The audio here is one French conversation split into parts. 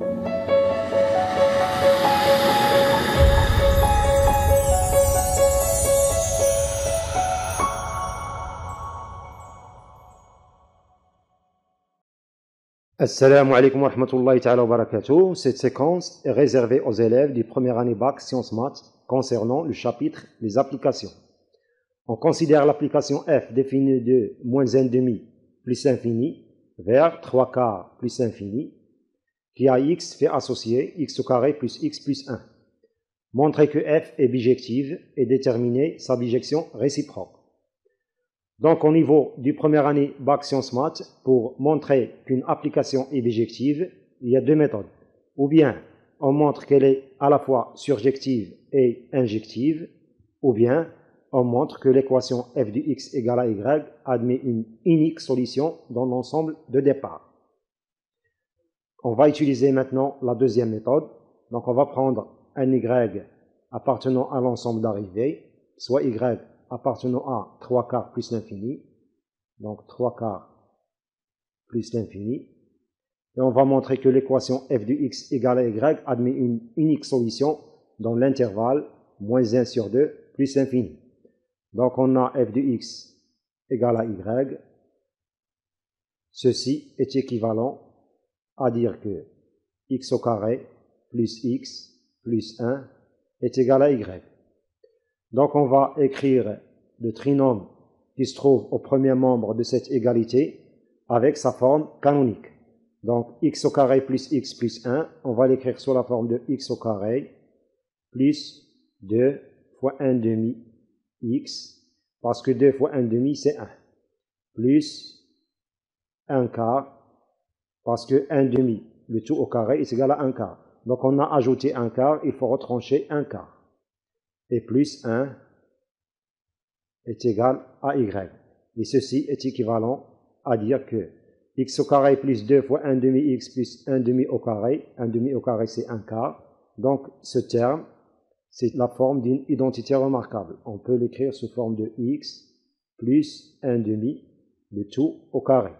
Assalamu alaikum wa rahmatullahi ta'ala wa barakatuh. Cette séquence est réservée aux élèves du première année bac sciences maths concernant le chapitre les applications. On considère l'application f définie de -1/2 plus l'infini vers 3/4 plus l'infini qui a x fait associer x au carré plus x plus 1. Montrer que f est bijective et déterminer sa bijection réciproque. Donc, au niveau du première année bac sciences maths, pour montrer qu'une application est bijective, il y a deux méthodes. Ou bien, on montre qu'elle est à la fois surjective et injective, ou bien, on montre que l'équation f de x égale à y admet une unique solution dans l'ensemble de départ. On va utiliser maintenant la deuxième méthode. Donc, on va prendre un y appartenant à l'ensemble d'arrivée, soit y appartenant à 3/4 plus l'infini, donc 3/4 plus l'infini, et on va montrer que l'équation f de x égale à y admet une unique solution dans l'intervalle -1/2 plus l'infini. Donc on a f de x égale à y, ceci est équivalent à dire que x au carré plus x plus 1 est égal à y. Donc on va écrire le trinôme qui se trouve au premier membre de cette égalité avec sa forme canonique. Donc x au carré plus x plus 1, on va l'écrire sous la forme de x au carré plus 2 fois 1/2 x, parce que 2 fois 1/2 c'est 1, plus 1/4, parce que 1/2, le tout au carré est égal à 1/4. Donc on a ajouté 1/4, il faut retrancher 1/4. Et plus 1 est égal à y. Et ceci est équivalent à dire que x au carré plus 2 fois 1/2 x plus 1/2 au carré, 1/2 au carré c'est 1/4. Donc ce terme, c'est la forme d'une identité remarquable. On peut l'écrire sous forme de x plus 1/2, le tout au carré.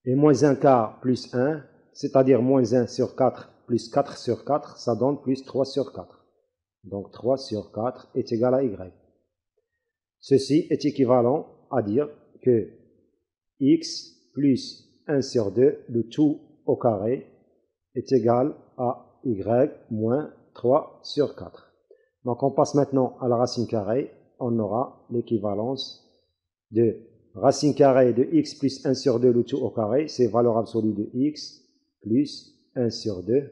Et moins 1/4 plus 1, c'est-à-dire moins 1 sur 4 plus 4 sur 4, ça donne plus 3 sur 4. Donc 3 sur 4 est égal à y. Ceci est équivalent à dire que x plus 1 sur 2, le tout au carré, est égal à y moins 3 sur 4. Donc on passe maintenant à la racine carrée. On aura l'équivalence de racine carrée de x plus 1 sur 2, le tout au carré, c'est valeur absolue de x plus 1 sur 2.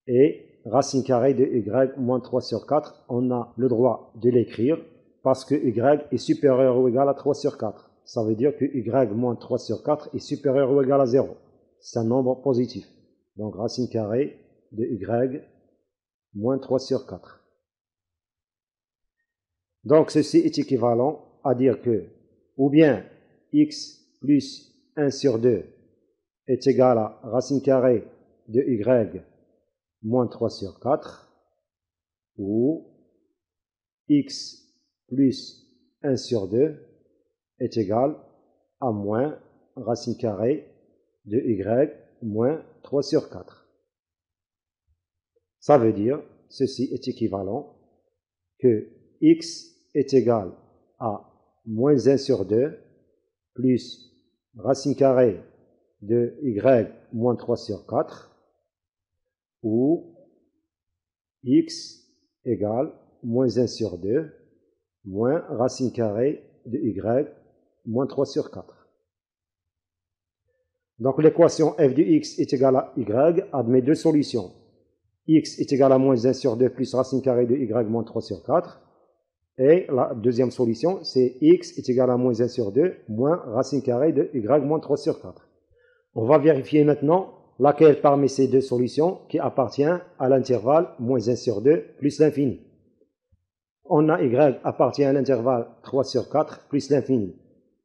Et racine carrée de y moins 3 sur 4, on a le droit de l'écrire parce que y est supérieur ou égal à 3 sur 4. Ça veut dire que y moins 3 sur 4 est supérieur ou égal à 0. C'est un nombre positif. Donc racine carrée de y moins 3 sur 4. Donc ceci est équivalent à dire que ou bien x plus 1 sur 2 est égal à racine carrée de y moins 3 sur 4, ou x plus 1 sur 2 est égal à moins racine carrée de y moins 3 sur 4. Ça veut dire, ceci est équivalent, que x est égal à moins 1 sur 2 plus racine carrée de y moins 3 sur 4, ou x égale moins 1 sur 2 moins racine carrée de y moins 3 sur 4. Donc l'équation f de x est égale à y admet deux solutions. X est égal à moins 1 sur 2 plus racine carrée de y moins 3 sur 4. Et la deuxième solution, c'est x est égal à moins 1 sur 2 moins racine carrée de y moins 3 sur 4. On va vérifier maintenant laquelle parmi ces deux solutions qui appartient à l'intervalle moins 1 sur 2 plus l'infini. On a y appartient à l'intervalle 3 sur 4 plus l'infini.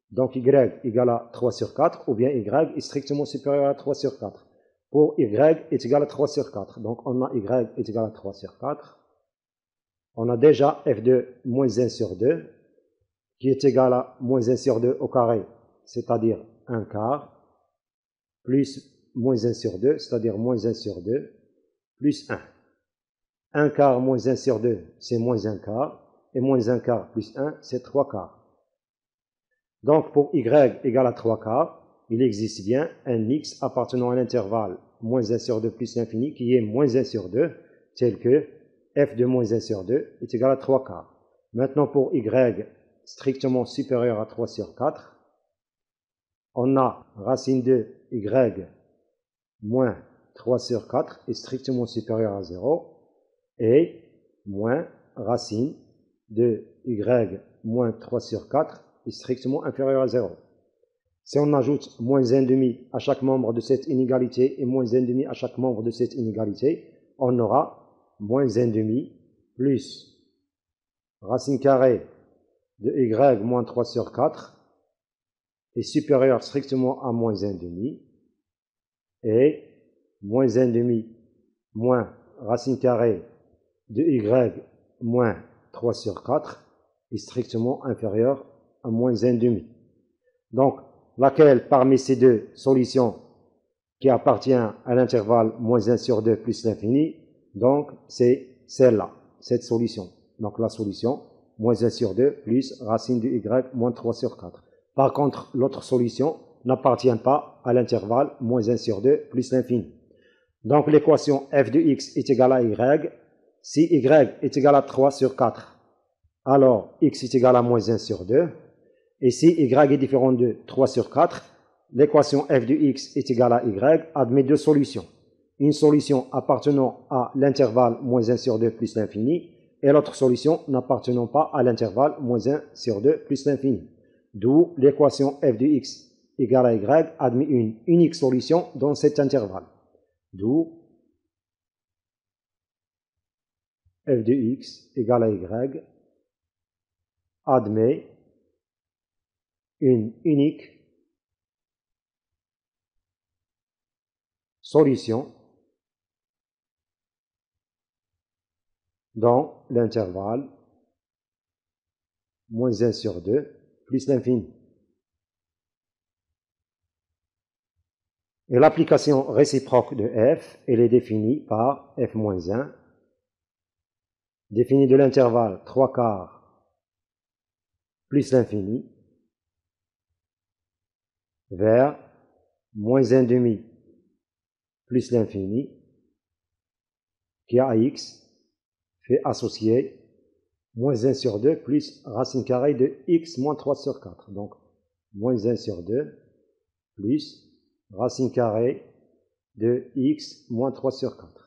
Donc y égale à 3 sur 4, ou bien y est strictement supérieur à 3 sur 4. Pour y est égal à 3 sur 4. Donc on a y est égal à 3 sur 4. On a déjà f de moins 1 sur 2, qui est égal à moins 1 sur 2 au carré, c'est-à-dire 1/4, plus moins 1 sur 2, c'est-à-dire moins 1 sur 2, plus 1. 1 quart moins 1 sur 2, c'est moins 1 quart. Et moins 1 quart plus 1, c'est 3 quarts. Donc, pour y égale à 3 quarts, il existe bien un x appartenant à l'intervalle moins 1 sur 2 plus l'infini qui est moins 1 sur 2, tel que f de moins 1 sur 2 est égal à 3 quarts. Maintenant, pour y strictement supérieur à 3 sur 4, on a racine de y moins 3 sur 4 est strictement supérieur à 0 et moins racine de y moins 3 sur 4 est strictement inférieur à 0. Si on ajoute moins 1,5 à chaque membre de cette inégalité et moins 1,5 à chaque membre de cette inégalité, on aura moins 1,5 plus racine carrée de y moins 3 sur 4 est supérieur strictement à moins 1,5 et moins 1,5 moins racine carrée de y moins 3 sur 4 est strictement inférieur à moins 1,5. Donc, laquelle parmi ces deux solutions qui appartient à l'intervalle moins 1 sur 2 plus l'infini, donc c'est celle-là, cette solution. Donc la solution, moins 1 sur 2 plus racine de y moins 3 sur 4. Par contre, l'autre solution n'appartient pas à l'intervalle moins 1 sur 2 plus l'infini. Donc l'équation f de x est égale à y. Si y est égal à 3 sur 4, alors x est égal à moins 1 sur 2. Et si y est différent de 3 sur 4, l'équation f de x est égale à y admet deux solutions. Une solution appartenant à l'intervalle moins 1 sur 2 plus l'infini et l'autre solution n'appartenant pas à l'intervalle moins 1 sur 2 plus l'infini. D'où l'équation f de x égale à y admet une unique solution dans cet intervalle. D'où f de x égale à y admet une unique solution dans l'intervalle moins 1 sur 2 plus l'infini. Et l'application réciproque de f, elle est définie par f moins 1, définie de l'intervalle 3 quarts plus l'infini, vers moins 1,5 plus l'infini, qui a x, fait associer moins 1 sur 2 plus racine carrée de x moins 3 sur 4. Donc, moins 1 sur 2 plus racine carrée de x moins 3 sur 4.